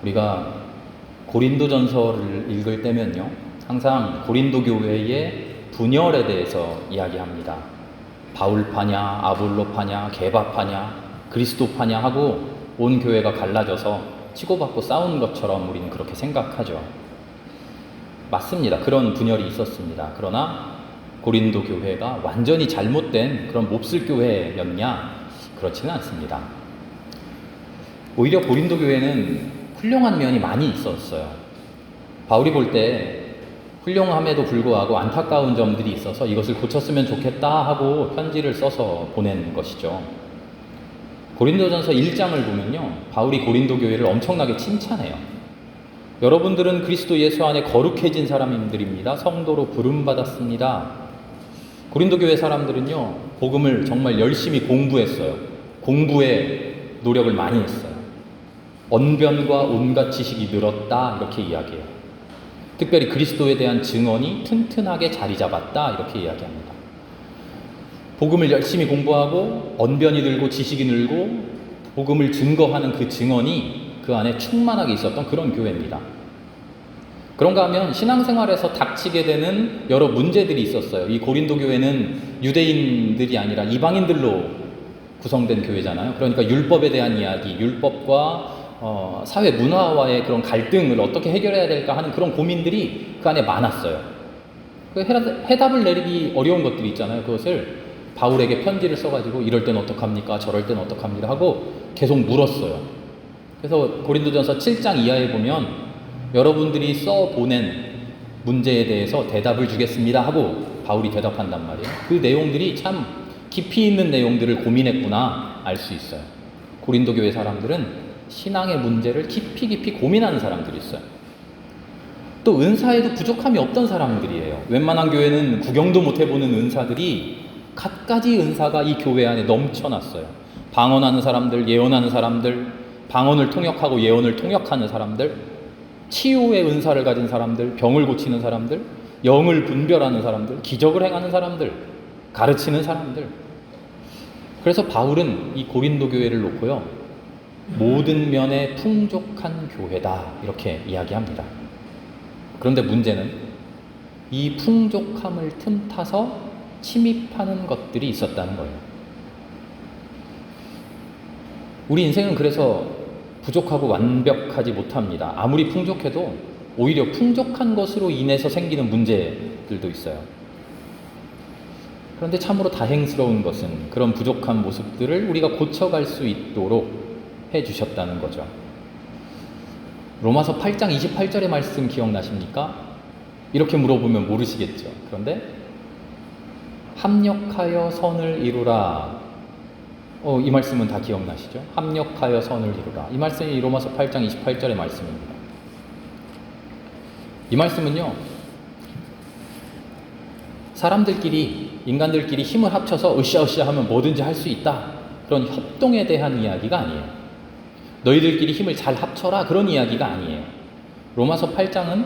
우리가 고린도전서를 읽을 때면요, 항상 고린도 교회의 분열에 대해서 이야기합니다. 바울파냐, 아볼로파냐, 게바파냐, 그리스도파냐 하고 온 교회가 갈라져서 치고받고 싸우는 것처럼 우리는 그렇게 생각하죠. 맞습니다. 그런 분열이 있었습니다. 그러나 고린도 교회가 완전히 잘못된 그런 몹쓸 교회였냐? 그렇지는 않습니다. 오히려 고린도 교회는 훌륭한 면이 많이 있었어요. 바울이 볼 때 훌륭함에도 불구하고 안타까운 점들이 있어서 이것을 고쳤으면 좋겠다 하고 편지를 써서 보낸 것이죠. 고린도전서 1장을 보면요, 바울이 고린도 교회를 엄청나게 칭찬해요. 여러분들은 그리스도 예수 안에 거룩해진 사람들입니다. 성도로 부름받았습니다. 고린도 교회 사람들은요, 복음을 정말 열심히 공부했어요. 공부에 노력을 많이 했어요. 언변과 온갖 지식이 늘었다, 이렇게 이야기해요. 특별히 그리스도에 대한 증언이 튼튼하게 자리 잡았다, 이렇게 이야기합니다. 복음을 열심히 공부하고 언변이 늘고 지식이 늘고 복음을 증거하는 그 증언이 그 안에 충만하게 있었던 그런 교회입니다. 그런가 하면 신앙생활에서 닥치게 되는 여러 문제들이 있었어요. 이 고린도 교회는 유대인들이 아니라 이방인들로 구성된 교회잖아요. 그러니까 율법에 대한 이야기, 율법과 사회 문화와의 그런 갈등을 어떻게 해결해야 될까 하는 그런 고민들이 그 안에 많았어요. 그 해답을 내리기 어려운 것들이 있잖아요. 그것을 바울에게 편지를 써가지고 이럴 땐 어떡합니까? 저럴 땐 어떡합니까? 하고 계속 물었어요. 그래서 고린도전서 7장 이하에 보면 여러분들이 써보낸 문제에 대해서 대답을 주겠습니다 하고 바울이 대답한단 말이에요. 그 내용들이 참 깊이 있는 내용들을 고민했구나 알 수 있어요. 고린도 교회 사람들은 신앙의 문제를 깊이 고민하는 사람들이 있어요. 또 은사에도 부족함이 없던 사람들이에요. 웬만한 교회는 구경도 못 해보는 은사들이 갖가지 은사가 이 교회 안에 넘쳐났어요. 방언하는 사람들, 예언하는 사람들, 방언을 통역하고 예언을 통역하는 사람들, 치유의 은사를 가진 사람들, 병을 고치는 사람들, 영을 분별하는 사람들, 기적을 행하는 사람들, 가르치는 사람들. 그래서 바울은 이 고린도 교회를 놓고요, 모든 면에 풍족한 교회다 이렇게 이야기합니다. 그런데 문제는 이 풍족함을 틈타서 침입하는 것들이 있었다는 거예요. 우리 인생은 그래서 부족하고 완벽하지 못합니다. 아무리 풍족해도 오히려 풍족한 것으로 인해서 생기는 문제들도 있어요. 그런데 참으로 다행스러운 것은 그런 부족한 모습들을 우리가 고쳐갈 수 있도록 해주셨다는 거죠. 로마서 8장 28절의 말씀 기억나십니까? 이렇게 물어보면 모르시겠죠. 그런데 합력하여 선을 이루라. 이 말씀은 다 기억나시죠? 합력하여 선을 이루라. 이 말씀이 로마서 8장 28절의 말씀입니다. 이 말씀은요, 사람들끼리, 인간들끼리 힘을 합쳐서 으쌰으쌰 하면 뭐든지 할 수 있다, 그런 협동에 대한 이야기가 아니에요. 너희들끼리 힘을 잘 합쳐라, 그런 이야기가 아니에요. 로마서 8장은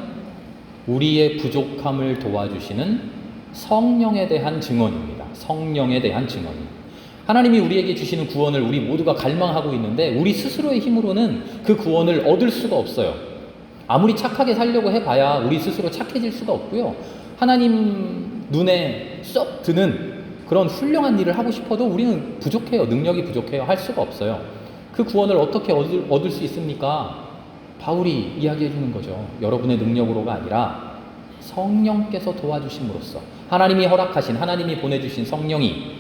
우리의 부족함을 도와주시는 성령에 대한 증언입니다. 성령에 대한 증언. 하나님이 우리에게 주시는 구원을 우리 모두가 갈망하고 있는데 우리 스스로의 힘으로는 그 구원을 얻을 수가 없어요. 아무리 착하게 살려고 해봐야 우리 스스로 착해질 수가 없고요. 하나님 눈에 쏙 드는 그런 훌륭한 일을 하고 싶어도 우리는 부족해요. 능력이 부족해요. 할 수가 없어요. 그 구원을 어떻게 얻을 수 있습니까? 바울이 이야기해 주는 거죠. 여러분의 능력으로가 아니라 성령께서 도와주심으로써, 하나님이 허락하신, 하나님이 보내주신 성령이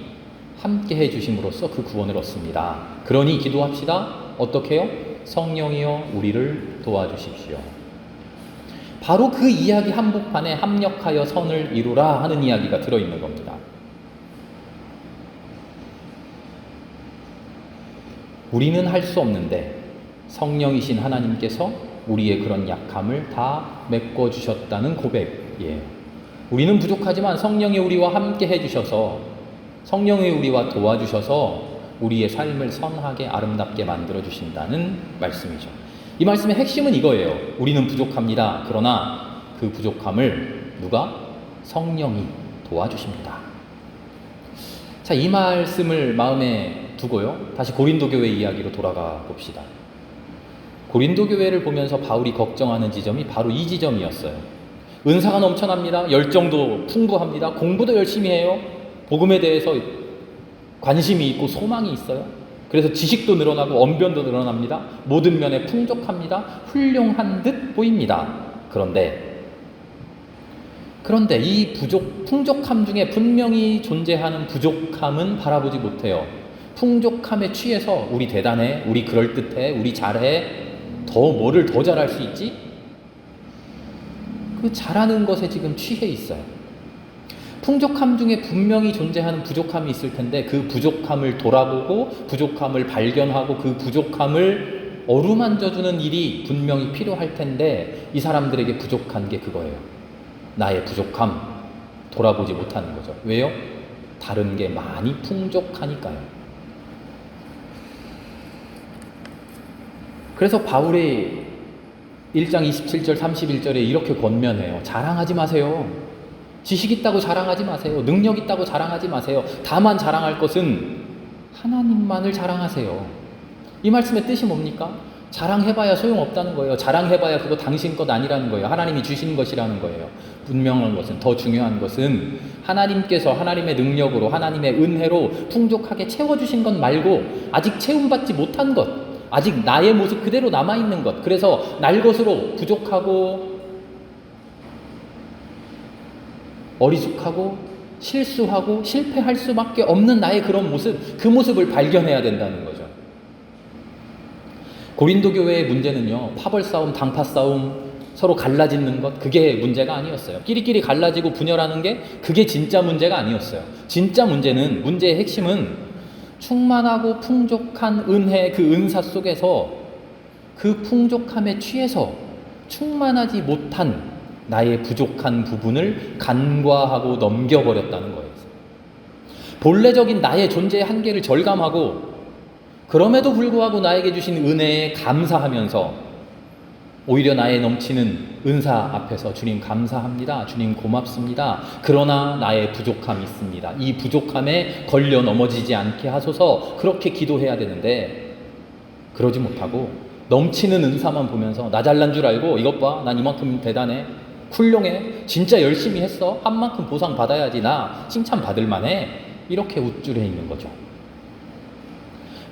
함께 해주심으로써 그 구원을 얻습니다. 그러니 기도합시다. 어떻게 해요? 성령이여 우리를 도와주십시오. 바로 그 이야기 한복판에 합력하여 선을 이루라 하는 이야기가 들어있는 겁니다. 우리는 할 수 없는데 성령이신 하나님께서 우리의 그런 약함을 다 메꿔주셨다는 고백이에요. 우리는 부족하지만 성령이 우리와 함께 해주셔서, 성령이 우리와 도와주셔서 우리의 삶을 선하게 아름답게 만들어주신다는 말씀이죠. 이 말씀의 핵심은 이거예요. 우리는 부족합니다. 그러나 그 부족함을 누가? 성령이 도와주십니다. 자, 이 말씀을 마음에 두고요, 다시 고린도 교회 이야기로 돌아가 봅시다. 고린도 교회를 보면서 바울이 걱정하는 지점이 바로 이 지점이었어요. 은사가 넘쳐납니다. 열정도 풍부합니다. 공부도 열심히 해요. 복음에 대해서 관심이 있고 소망이 있어요. 그래서 지식도 늘어나고 언변도 늘어납니다. 모든 면에 풍족합니다. 훌륭한 듯 보입니다. 그런데 이 풍족함 중에 분명히 존재하는 부족함은 바라보지 못해요. 풍족함에 취해서 우리 대단해, 우리 그럴듯해, 우리 잘해, 뭐를 더 잘할 수 있지? 그 잘하는 것에 지금 취해 있어요. 풍족함 중에 분명히 존재하는 부족함이 있을 텐데 그 부족함을 돌아보고 부족함을 발견하고 그 부족함을 어루만져주는 일이 분명히 필요할 텐데 이 사람들에게 부족한 게 그거예요. 나의 부족함 돌아보지 못하는 거죠. 왜요? 다른 게 많이 풍족하니까요. 그래서 바울이 1장 27절 31절에 이렇게 권면해요. 자랑하지 마세요. 지식 있다고 자랑하지 마세요. 능력 있다고 자랑하지 마세요. 다만 자랑할 것은 하나님만을 자랑하세요. 이 말씀의 뜻이 뭡니까? 자랑해봐야 소용없다는 거예요. 자랑해봐야 그거 당신 것 아니라는 거예요. 하나님이 주신 것이라는 거예요. 분명한 것은, 더 중요한 것은 하나님께서 하나님의 능력으로 하나님의 은혜로 풍족하게 채워주신 것 말고 아직 채움받지 못한 것, 아직 나의 모습 그대로 남아있는 것, 그래서 날 것으로 부족하고 어리숙하고 실수하고 실패할 수밖에 없는 나의 그런 모습, 그 모습을 발견해야 된다는 거죠. 고린도 교회의 문제는요, 파벌 싸움, 당파 싸움, 서로 갈라지는 것, 그게 문제가 아니었어요. 끼리끼리 갈라지고 분열하는 게 그게 진짜 문제가 아니었어요. 진짜 문제는, 문제의 핵심은 충만하고 풍족한 은혜, 그 은사 속에서 그 풍족함에 취해서 충만하지 못한 나의 부족한 부분을 간과하고 넘겨버렸다는 거예요. 본래적인 나의 존재의 한계를 절감하고 그럼에도 불구하고 나에게 주신 은혜에 감사하면서 오히려 나의 넘치는 은사 앞에서 주님 감사합니다. 주님 고맙습니다. 그러나 나의 부족함이 있습니다. 이 부족함에 걸려 넘어지지 않게 하소서, 그렇게 기도해야 되는데 그러지 못하고 넘치는 은사만 보면서 나 잘난 줄 알고 이것 봐, 난 이만큼 대단해, 훌륭해, 진짜 열심히 했어, 한 만큼 보상 받아야지, 나 칭찬 받을 만해, 이렇게 우쭐해 있는 거죠.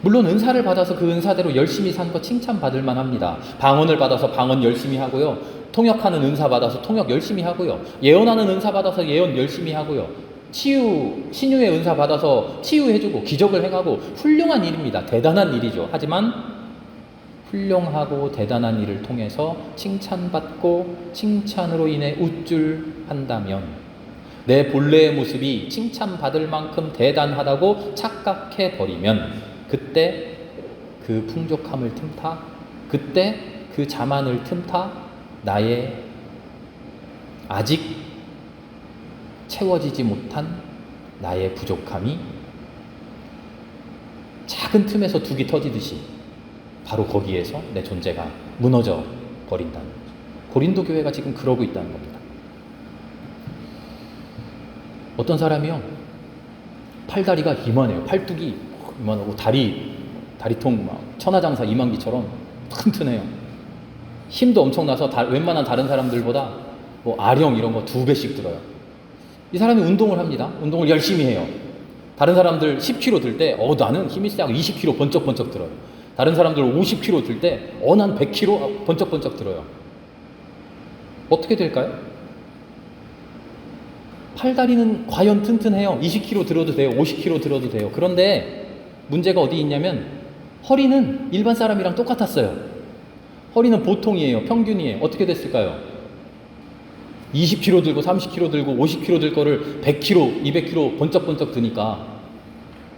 물론 은사를 받아서 그 은사대로 열심히 산 거 칭찬받을 만합니다. 방언을 받아서 방언 열심히 하고요. 통역하는 은사 받아서 통역 열심히 하고요. 예언하는 은사 받아서 예언 열심히 하고요. 신유의 은사 받아서 치유해주고 기적을 행하고 훌륭한 일입니다. 대단한 일이죠. 하지만 훌륭하고 대단한 일을 통해서 칭찬받고 칭찬으로 인해 우쭐한다면 내 본래의 모습이 칭찬받을 만큼 대단하다고 착각해버리면 그때 그 풍족함을 틈타, 그때 그 자만을 틈타 나의 아직 채워지지 못한 나의 부족함이 작은 틈에서 둑이 터지듯이 바로 거기에서 내 존재가 무너져 버린다는 거죠. 고린도 교회가 지금 그러고 있다는 겁니다. 어떤 팔다리가 이만해요. 팔뚝이 이만하고 다리통 막 천하장사 이만기처럼 튼튼해요. 힘도 엄청나서 웬만한 다른 사람들보다 아령 이런 거 2배씩 들어요. 이 사람이 운동을 합니다. 운동을 열심히 해요. 다른 사람들 10kg 들 때 나는 힘이 세고 20kg 번쩍번쩍 들어요. 다른 사람들 50kg 들 때 난 100kg 번쩍번쩍 들어요. 어떻게 될까요? 팔다리는 과연 튼튼해요. 20kg 들어도 돼요. 50kg 들어도 돼요. 그런데 문제가 어디 있냐면 허리는 일반 사람이랑 똑같았어요. 허리는 보통이에요. 평균이에요. 어떻게 됐을까요? 20kg 들고 30kg 들고 50kg 들 거를 100kg, 200kg 번쩍번쩍 드니까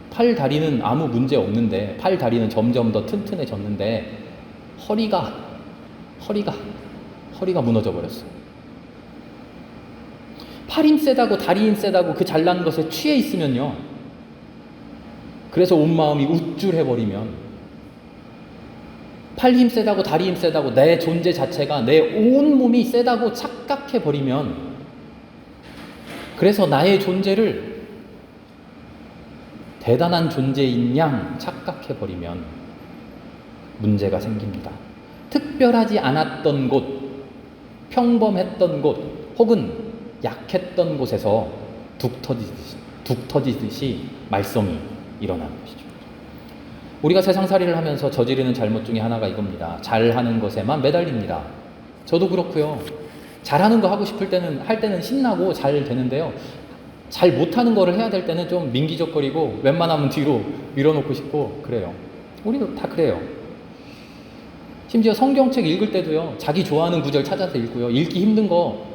팔 다리는 아무 문제 없는데, 팔 다리는 점점 더 튼튼해졌는데 허리가 무너져 버렸어요. 팔 힘 세다고 다리 힘 세다고 그 잘난 것에 취해 있으면요, 그래서 온 마음이 우쭐해버리면, 팔 힘 세다고 다리 힘 세다고 내 존재 자체가, 내 온 몸이 세다고 착각해버리면, 그래서 나의 존재를 대단한 존재인 양 착각해버리면 문제가 생깁니다. 특별하지 않았던 곳, 평범했던 곳, 혹은 약했던 곳에서 둑 터지듯이 말썽이 일어나는 것이죠. 우리가 세상살이를 하면서 저지르는 잘못 중에 하나가 이겁니다. 잘하는 것에만 매달립니다. 저도 그렇고요. 잘하는 거 하고 싶을 때는 할 때는 신나고 잘 되는데요. 잘 못하는 거를 해야 될 때는 좀 민기적거리고 웬만하면 뒤로 밀어놓고 싶고 그래요. 우리도 다 그래요. 심지어 성경책 읽을 때도요. 자기 좋아하는 구절 찾아서 읽고요. 읽기 힘든 거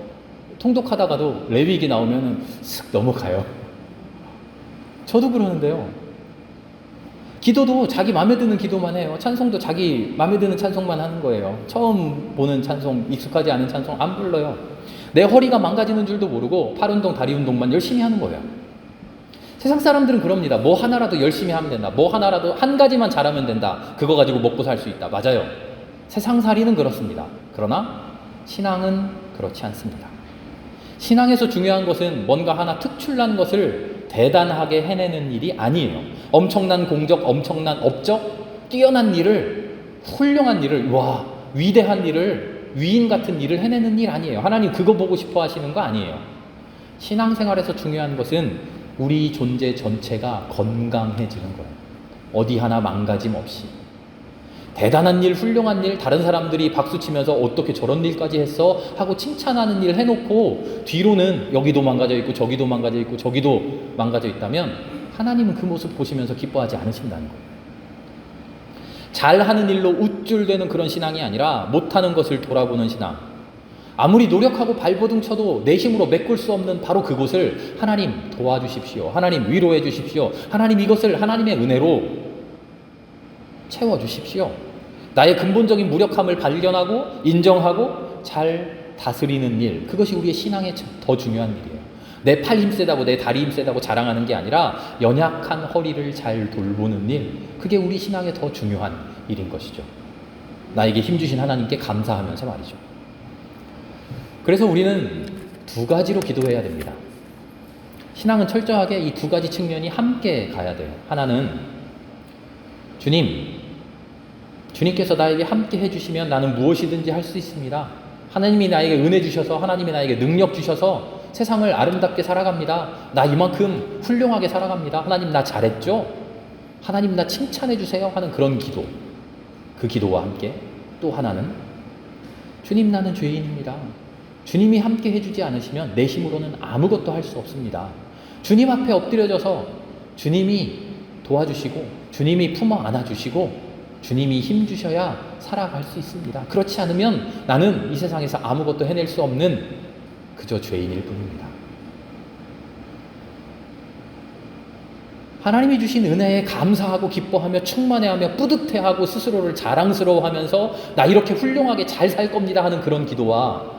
통독하다가도 레위기 나오면은 쓱 넘어가요. 저도 그러는데요. 기도도 자기 마음에 드는 기도만 해요. 찬송도 자기 마음에 드는 찬송만 하는 거예요. 처음 보는 찬송, 익숙하지 않은 찬송 안 불러요. 내 허리가 망가지는 줄도 모르고 팔 운동, 다리 운동만 열심히 하는 거예요. 세상 사람들은 그럽니다. 뭐 하나라도 열심히 하면 된다. 뭐 하나라도 한 가지만 잘하면 된다. 그거 가지고 먹고 살 수 있다. 맞아요. 세상살이는 그렇습니다. 그러나 신앙은 그렇지 않습니다. 신앙에서 중요한 것은 뭔가 하나 특출난 것을 대단하게 해내는 일이 아니에요. 엄청난 공적, 엄청난 업적, 뛰어난 일을, 훌륭한 일을, 와, 위대한 일을, 위인 같은 일을 해내는 일 아니에요. 하나님 그거 보고 싶어 하시는 거 아니에요. 신앙생활에서 중요한 것은 우리 존재 전체가 건강해지는 거예요. 어디 하나 망가짐 없이. 대단한 일, 훌륭한 일, 다른 사람들이 박수치면서 어떻게 저런 일까지 했어? 하고 칭찬하는 일 해놓고 뒤로는 여기도 망가져 있고 저기도 망가져 있고 저기도 망가져 있다면 하나님은 그 모습 보시면서 기뻐하지 않으신다는 거예요. 잘하는 일로 우쭐대는 그런 신앙이 아니라 못하는 것을 돌아보는 신앙. 아무리 노력하고 발버둥 쳐도 내 힘으로 메꿀 수 없는 바로 그곳을 하나님 도와주십시오. 하나님 위로해 주십시오. 하나님 이것을 하나님의 은혜로 채워주십시오. 나의 근본적인 무력함을 발견하고 인정하고 잘 다스리는 일, 그것이 우리의 신앙에 더 중요한 일이에요. 내 팔 힘세다고 내 다리 힘세다고 자랑하는 게 아니라 연약한 허리를 잘 돌보는 일, 그게 우리 신앙에 더 중요한 일인 것이죠. 나에게 힘주신 하나님께 감사하면서 말이죠. 그래서 우리는 두 가지로 기도해야 됩니다. 신앙은 철저하게 이 두 가지 측면이 함께 가야 돼요. 하나는 주님께서 나에게 함께 해주시면 나는 무엇이든지 할 수 있습니다. 하나님이 나에게 은혜 주셔서, 하나님이 나에게 능력 주셔서 세상을 아름답게 살아갑니다. 나 이만큼 훌륭하게 살아갑니다. 하나님 나 잘했죠? 하나님 나 칭찬해 주세요 하는 그런 기도. 그 기도와 함께 또 하나는 주님 나는 죄인입니다. 주님이 함께 해주지 않으시면 내 힘으로는 아무것도 할 수 없습니다. 주님 앞에 엎드려져서 주님이 도와주시고 주님이 품어 안아주시고 주님이 힘주셔야 살아갈 수 있습니다. 그렇지 않으면 나는 이 세상에서 아무것도 해낼 수 없는 그저 죄인일 뿐입니다. 하나님이 주신 은혜에 감사하고 기뻐하며 충만해하며 뿌듯해하고 스스로를 자랑스러워하면서 나 이렇게 훌륭하게 잘 살 겁니다 하는 그런 기도와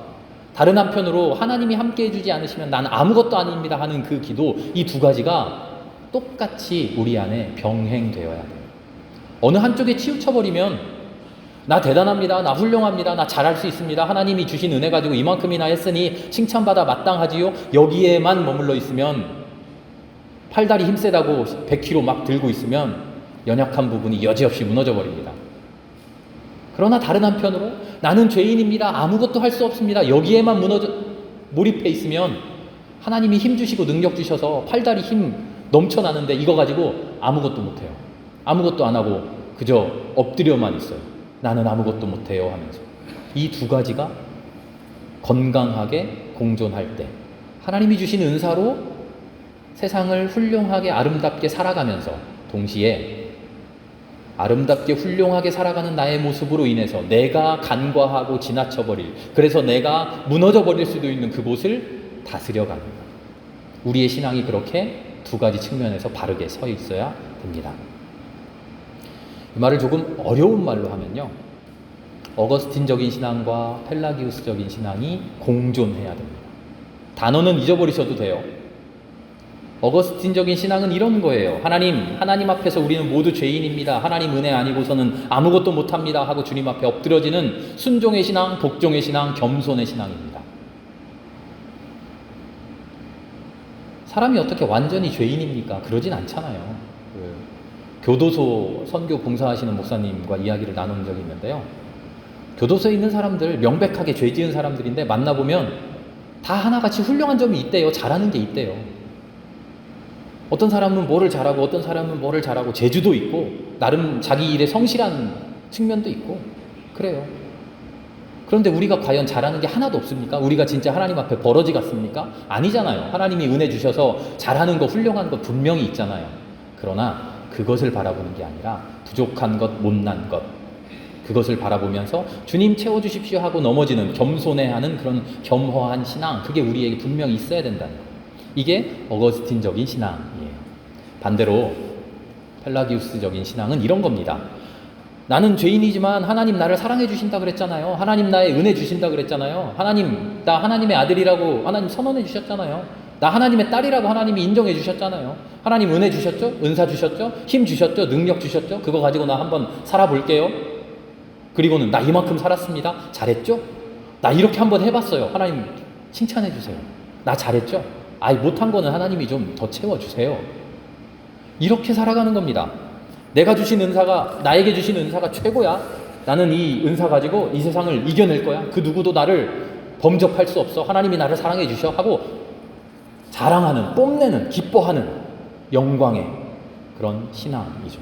다른 한편으로 하나님이 함께 해주지 않으시면 난 아무것도 아닙니다 하는 그 기도, 이 두 가지가 똑같이 우리 안에 병행되어야 돼요. 어느 한쪽에 치우쳐버리면 나 대단합니다, 나 훌륭합니다, 나 잘할 수 있습니다, 하나님이 주신 은혜 가지고 이만큼이나 했으니 칭찬받아 마땅하지요, 여기에만 머물러 있으면, 팔다리 힘세다고 100kg 막 들고 있으면 연약한 부분이 여지없이 무너져 버립니다. 그러나 다른 한편으로 나는 죄인입니다, 아무것도 할 수 없습니다, 여기에만 몰입해 있으면 하나님이 힘 주시고 능력 주셔서 팔다리 힘 넘쳐나는데 이거 가지고 아무것도 못해요. 아무것도 안 하고 그저 엎드려만 있어요. 나는 아무것도 못해요 하면서. 이 두 가지가 건강하게 공존할 때 하나님이 주신 은사로 세상을 훌륭하게 아름답게 살아가면서 동시에 아름답게 훌륭하게 살아가는 나의 모습으로 인해서 내가 간과하고 지나쳐버릴, 그래서 내가 무너져버릴 수도 있는 그곳을 다스려가는 것. 우리의 신앙이 그렇게 두 가지 측면에서 바르게 서 있어야 됩니다. 이 말을 조금 어려운 말로 하면요, 어거스틴적인 신앙과 펠라기우스적인 신앙이 공존해야 됩니다. 단어는 잊어버리셔도 돼요. 어거스틴적인 신앙은 이런 거예요. 하나님 앞에서 우리는 모두 죄인입니다, 하나님 은혜 아니고서는 아무것도 못합니다 하고 주님 앞에 엎드려지는 순종의 신앙, 복종의 신앙, 겸손의 신앙입니다. 사람이 어떻게 완전히 죄인입니까? 그러진 않잖아요. 교도소 선교 봉사하시는 목사님과 이야기를 나눈 적이 있는데요, 교도소에 있는 사람들, 명백하게 죄 지은 사람들인데 만나보면 다 하나같이 훌륭한 점이 있대요. 잘하는 게 있대요. 어떤 사람은 뭐를 잘하고 어떤 사람은 뭐를 잘하고 재주도 있고 나름 자기 일에 성실한 측면도 있고 그래요. 그런데 우리가 과연 잘하는 게 하나도 없습니까? 우리가 진짜 하나님 앞에 버러지 같습니까? 아니잖아요. 하나님이 은혜 주셔서 잘하는 거 훌륭한 거 분명히 있잖아요. 그러나 그것을 바라보는 게 아니라 부족한 것, 못난 것, 그것을 바라보면서 주님 채워주십시오 하고 넘어지는 겸손해하는 그런 겸허한 신앙, 그게 우리에게 분명히 있어야 된다는 거예요. 이게 어거스틴적인 신앙이에요. 반대로 펠라기우스적인 신앙은 이런 겁니다. 나는 죄인이지만 하나님 나를 사랑해 주신다 그랬잖아요. 하나님 나의 은혜 주신다 그랬잖아요. 하나님, 나 하나님의 아들이라고 하나님 선언해 주셨잖아요. 나 하나님의 딸이라고 하나님이 인정해 주셨잖아요. 하나님 은혜 주셨죠? 은사 주셨죠? 힘 주셨죠? 능력 주셨죠? 그거 가지고 나 한번 살아볼게요. 그리고는 나 이만큼 살았습니다. 잘했죠? 나 이렇게 한번 해봤어요. 하나님 칭찬해 주세요. 나 잘했죠? 아이 못한 거는 하나님이 좀 더 채워주세요. 이렇게 살아가는 겁니다. 내가 주신 은사가, 나에게 주신 은사가 최고야. 나는 이 은사 가지고 이 세상을 이겨낼 거야. 그 누구도 나를 범접할 수 없어. 하나님이 나를 사랑해 주셔 하고 자랑하는, 뽐내는, 기뻐하는 영광의 그런 신앙이죠.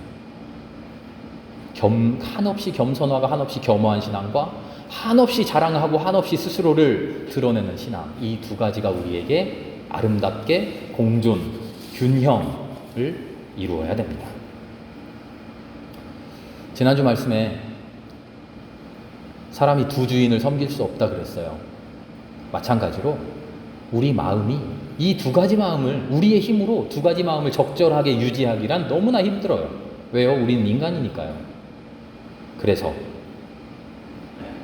한없이 겸손하고 한없이 겸허한 신앙과 한없이 자랑하고 한없이 스스로를 드러내는 신앙, 이 두 가지가 우리에게 아름답게 공존, 균형을 이루어야 됩니다. 지난주 말씀에 사람이 두 주인을 섬길 수 없다 그랬어요. 마찬가지로 우리 마음이 이 두 가지 마음을, 우리의 힘으로 두 가지 마음을 적절하게 유지하기란 너무나 힘들어요. 왜요? 우리는 인간이니까요. 그래서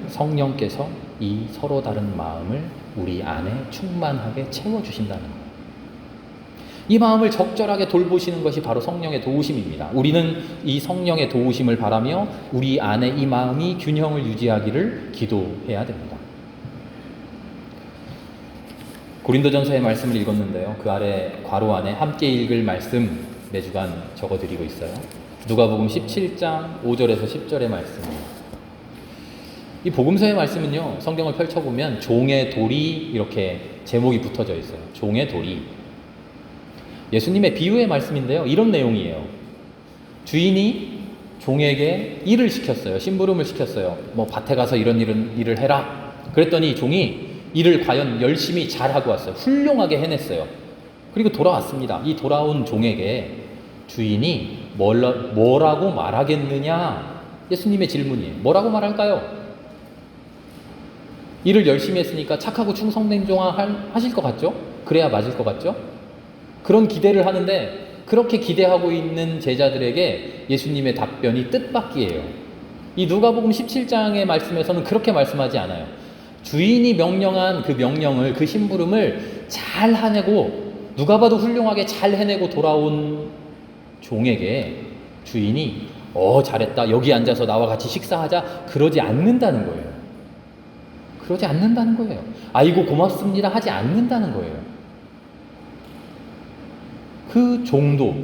성령께서 이 서로 다른 마음을 우리 안에 충만하게 채워주신다는 거예요. 이 마음을 적절하게 돌보시는 것이 바로 성령의 도우심입니다. 우리는 이 성령의 도우심을 바라며 우리 안에 이 마음이 균형을 유지하기를 기도해야 됩니다. 고린도전서의 말씀을 읽었는데요. 그 아래 괄호 안에 함께 읽을 말씀 매주간 적어드리고 있어요. 누가복음 17장 5절에서 10절의 말씀입니다. 이 복음서의 말씀은요, 성경을 펼쳐보면 종의 돌이 이렇게 제목이 붙어져 있어요. 종의 돌이. 예수님의 비유의 말씀인데요, 이런 내용이에요. 주인이 종에게 일을 시켰어요. 심부름을 시켰어요. 뭐 밭에 가서 이런 일을 해라. 그랬더니 종이 일을 과연 열심히 잘하고 왔어요. 훌륭하게 해냈어요. 그리고 돌아왔습니다. 이 돌아온 종에게 주인이 뭐라고 말하겠느냐? 예수님의 질문이에요. 뭐라고 말할까요? 일을 열심히 했으니까 착하고 충성된 종아 하실 것 같죠? 그래야 맞을 것 같죠? 그런 기대를 하는데 그렇게 기대하고 있는 제자들에게 예수님의 답변이 뜻밖이에요. 이 누가복음 17장의 말씀에서는 그렇게 말씀하지 않아요. 주인이 명령한 그 명령을, 그 심부름을 잘 해내고 누가 봐도 훌륭하게 잘 해내고 돌아온 종에게 주인이 잘했다, 여기 앉아서 나와 같이 식사하자, 그러지 않는다는 거예요. 그러지 않는다는 거예요. 아이고 고맙습니다 하지 않는다는 거예요. 그 종도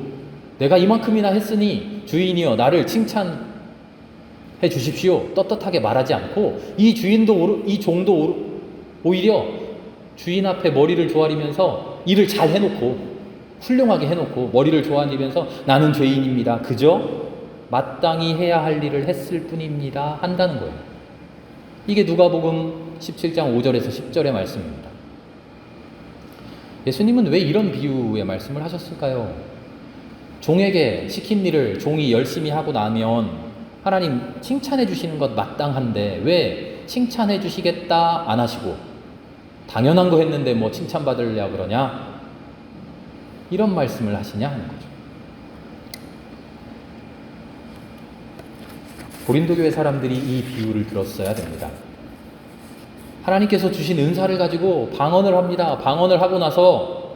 내가 이만큼이나 했으니 주인이여 나를 칭찬해 주십시오 떳떳하게 말하지 않고 이 종도 오히려 주인 앞에 머리를 조아리면서 일을 잘 해놓고 훌륭하게 해놓고 머리를 조아리면서 나는 죄인입니다. 그저 마땅히 해야 할 일을 했을 뿐입니다 한다는 거예요. 이게 누가복음 17장 5절에서 10절의 말씀입니다. 예수님은 왜 이런 비유의 말씀을 하셨을까요? 종에게 시킨 일을 종이 열심히 하고 나면 하나님 칭찬해 주시는 것 마땅한데 왜 칭찬해 주시겠다 안 하시고 당연한 거 했는데 뭐 칭찬받으려고 그러냐? 이런 말씀을 하시냐 하는 거죠. 고린도 교회 사람들이 이 비유를 들었어야 됩니다. 하나님께서 주신 은사를 가지고 방언을 합니다. 방언을 하고 나서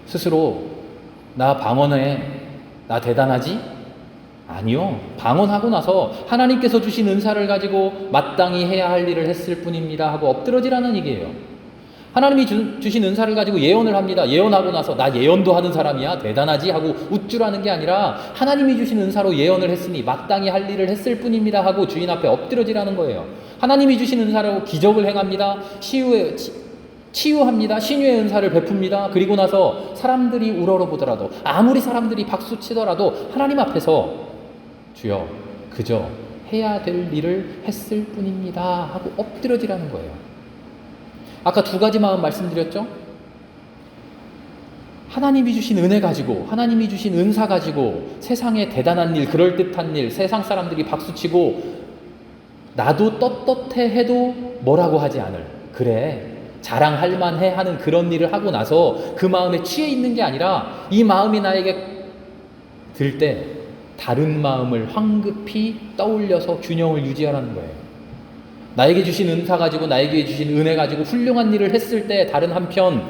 스스로 나 방언해, 나 대단하지? 아니요. 방언하고 나서 하나님께서 주신 은사를 가지고 마땅히 해야 할 일을 했을 뿐입니다 하고 엎드러지라는 얘기예요. 하나님이 주신 은사를 가지고 예언을 합니다. 예언하고 나서 나 예언도 하는 사람이야 대단하지 하고 우쭐하는 게 아니라 하나님이 주신 은사로 예언을 했으니 마땅히 할 일을 했을 뿐입니다 하고 주인 앞에 엎드려지라는 거예요. 하나님이 주신 은사로 기적을 행합니다. 치유합니다. 신유의 은사를 베풉니다. 그리고 나서 사람들이 우러러보더라도 아무리 사람들이 박수치더라도 하나님 앞에서 주여 그저 해야 될 일을 했을 뿐입니다 하고 엎드려지라는 거예요. 아까 두 가지 마음 말씀드렸죠? 하나님이 주신 은혜 가지고 하나님이 주신 은사 가지고 세상에 대단한 일, 그럴듯한 일, 세상 사람들이 박수치고 나도 떳떳해 해도 뭐라고 하지 않을, 그래 자랑할 만해 하는 그런 일을 하고 나서 그 마음에 취해 있는 게 아니라 이 마음이 나에게 들 때 다른 마음을 황급히 떠올려서 균형을 유지하라는 거예요. 나에게 주신 은사 가지고 나에게 주신 은혜 가지고 훌륭한 일을 했을 때 다른 한편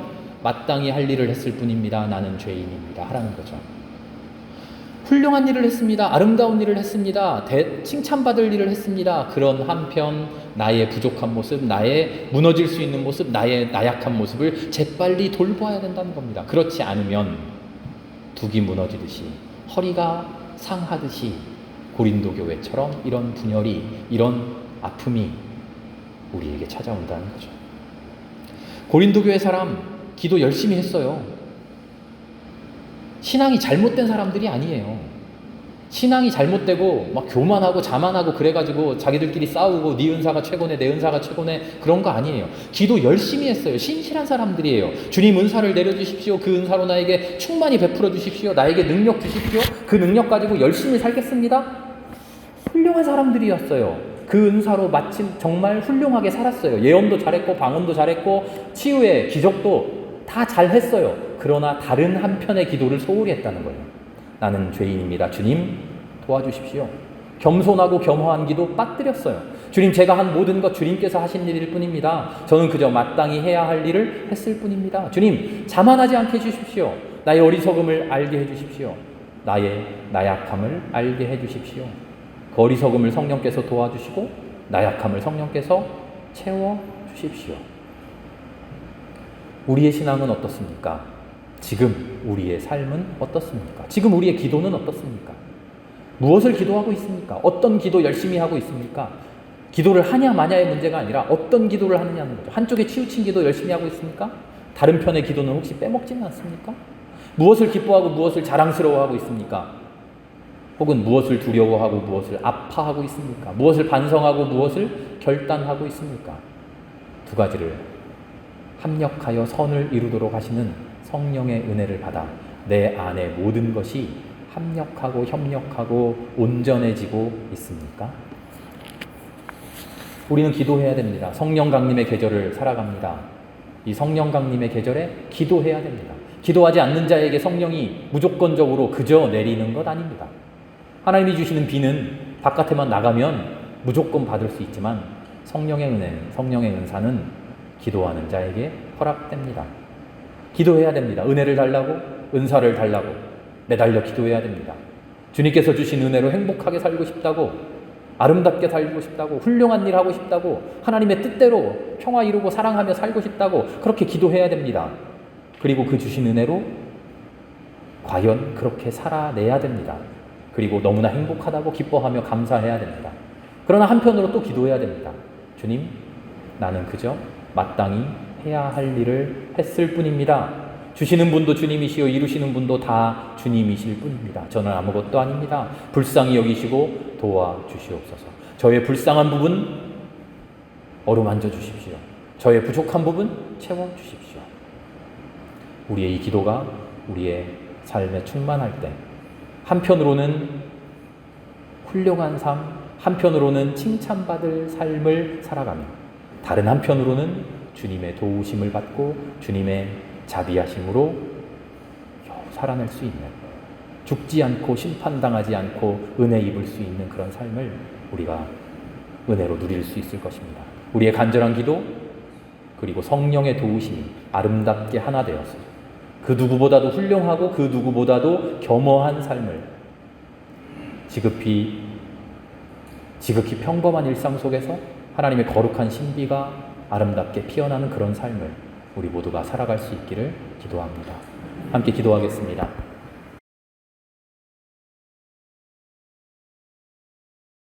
마땅히 할 일을 했을 뿐입니다. 나는 죄인입니다 하라는 거죠. 훌륭한 일을 했습니다. 아름다운 일을 했습니다. 칭찬받을 일을 했습니다. 그런 한편 나의 부족한 모습, 나의 무너질 수 있는 모습, 나의 나약한 모습을 재빨리 돌봐야 된다는 겁니다. 그렇지 않으면 둑이 무너지듯이 허리가 상하듯이 고린도 교회처럼 이런 분열이, 이런 아픔이 우리에게 찾아온다는 거죠. 고린도 교회 사람 기도 열심히 했어요. 신앙이 잘못된 사람들이 아니에요. 신앙이 잘못되고 막 교만하고 자만하고 그래가지고 자기들끼리 싸우고 네 은사가 최고네 내 은사가 최고네 그런 거 아니에요. 기도 열심히 했어요. 신실한 사람들이에요. 주님 은사를 내려주십시오. 그 은사로 나에게 충만히 베풀어 주십시오. 나에게 능력 주십시오. 그 능력 가지고 열심히 살겠습니다. 훌륭한 사람들이었어요. 그 은사로 마침 정말 훌륭하게 살았어요. 예언도 잘했고 방언도 잘했고 치유의 기적도 다 잘했어요. 그러나 다른 한편의 기도를 소홀히 했다는 거예요. 나는 죄인입니다. 주님 도와주십시오. 겸손하고 겸허한 기도 빠뜨렸어요. 주님 제가 한 모든 것 주님께서 하신 일일 뿐입니다. 저는 그저 마땅히 해야 할 일을 했을 뿐입니다. 주님 자만하지 않게 해주십시오. 나의 어리석음을 알게 해주십시오. 나의 나약함을 알게 해주십시오. 그 어리석음을 성령께서 도와주시고 나약함을 성령께서 채워주십시오. 우리의 신앙은 어떻습니까? 지금 우리의 삶은 어떻습니까? 지금 우리의 기도는 어떻습니까? 무엇을 기도하고 있습니까? 어떤 기도 열심히 하고 있습니까? 기도를 하냐 마냐의 문제가 아니라 어떤 기도를 하느냐는 거죠. 한쪽에 치우친 기도 열심히 하고 있습니까? 다른 편의 기도는 혹시 빼먹지는 않습니까? 무엇을 기뻐하고 무엇을 자랑스러워하고 있습니까? 혹은 무엇을 두려워하고 무엇을 아파하고 있습니까? 무엇을 반성하고 무엇을 결단하고 있습니까? 두 가지를 합력하여 선을 이루도록 하시는 성령의 은혜를 받아 내 안에 모든 것이 합력하고 협력하고 온전해지고 있습니까? 우리는 기도해야 됩니다. 성령 강림의 계절을 살아갑니다. 이 성령 강림의 계절에 기도해야 됩니다. 기도하지 않는 자에게 성령이 무조건적으로 그저 내리는 것 아닙니다. 하나님이 주시는 비는 바깥에만 나가면 무조건 받을 수 있지만 성령의 은혜는, 성령의 은사는 기도하는 자에게 허락됩니다. 기도해야 됩니다. 은혜를 달라고, 은사를 달라고 매달려 기도해야 됩니다. 주님께서 주신 은혜로 행복하게 살고 싶다고, 아름답게 살고 싶다고, 훌륭한 일 하고 싶다고, 하나님의 뜻대로 평화 이루고 사랑하며 살고 싶다고 그렇게 기도해야 됩니다. 그리고 그 주신 은혜로 과연 그렇게 살아내야 됩니다. 그리고 너무나 행복하다고 기뻐하며 감사해야 됩니다. 그러나 한편으로 또 기도해야 됩니다. 주님, 나는 그저 마땅히 해야 할 일을 했을 뿐입니다. 주시는 분도 주님이시요 이루시는 분도 다 주님이실 뿐입니다. 저는 아무것도 아닙니다. 불쌍히 여기시고 도와주시옵소서. 저의 불쌍한 부분 어루만져 주십시오. 저의 부족한 부분 채워주십시오. 우리의 이 기도가 우리의 삶에 충만할 때 한편으로는 훌륭한 삶, 한편으로는 칭찬받을 삶을 살아가며 다른 한편으로는 주님의 도우심을 받고 주님의 자비하심으로 살아낼 수 있는, 죽지 않고 심판당하지 않고 은혜 입을 수 있는 그런 삶을 우리가 은혜로 누릴 수 있을 것입니다. 우리의 간절한 기도 그리고 성령의 도우심이 아름답게 하나 되어서 그 누구보다도 훌륭하고 그 누구보다도 겸허한 삶을 지극히 평범한 일상 속에서 하나님의 거룩한 신비가 아름답게 피어나는 그런 삶을 우리 모두가 살아갈 수 있기를 기도합니다. 함께 기도하겠습니다.